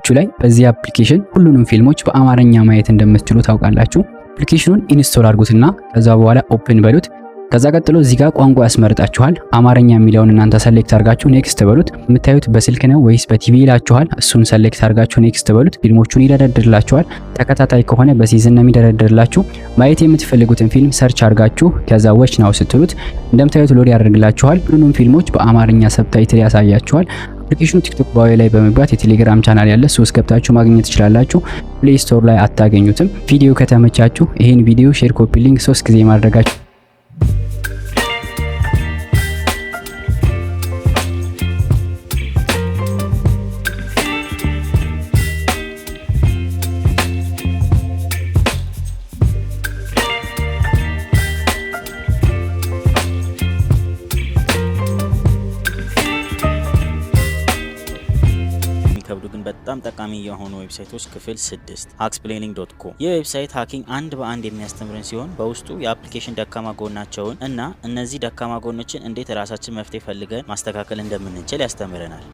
ስልካችሁ ላይ በዚህ አፕሊኬሽን ሁሉንም ፊልሞች በአማርኛ ማየት እንደምትችሉ ታውቃላችሁ። አፕሊኬሽኑን ኢንስቶል አድርጉትና ከዛ በኋላ ኦፕን በሉት። ከዛ ቀጥሎ እዚህ ጋር ቋንቋ ያስመርጣችኋል። አማርኛ የሚለውን እናንተ ሰሌክት አድርጋችሁ ኔክስት በሉት። የምታዩት በስልክ ነው ወይስ በቲቪ ይላችኋል። እሱን ሰሌክት አድርጋችሁ ኔክስት በሉት። ፊልሞቹን ይደረድርላችኋል። ተከታታይ ከሆነ በሲዝን ነው የሚደረድርላችሁ። ማየት የምትፈልጉትን ፊልም ሰርች አድርጋችሁ ከዛ ዎች ናው ስትሉት እንደምታዩት ሎድ ያደርግላችኋል። ሁሉንም ፊልሞች በአማርኛ ሰብታይትል ያሳያችኋል። አፕሊኬሽኑ ቲክቶክ ባዮ ላይ በመግባት የቴሌግራም ቻናል ያለ ሶስት ገብታችሁ ማግኘት ትችላላችሁ። ፕሌይ ስቶር ላይ አታገኙትም። ቪዲዮ ከተመቻችሁ ይሄን ቪዲዮ ሼር፣ ኮፒ ሊንክ 3 ጊዜ ማድረጋችሁ ግን በጣም ጠቃሚ የሆኑ ዌብሳይቶች ክፍል 6 hacksplaining.com። ይህ ዌብሳይት ሃኪንግ አንድ በአንድ የሚያስተምረን ሲሆን በውስጡ የአፕሊኬሽን ደካማ ጎናቸውን እና እነዚህ ደካማ ጎኖችን እንዴት ራሳችን መፍትሄ ፈልገን ማስተካከል እንደምንችል ያስተምረናል።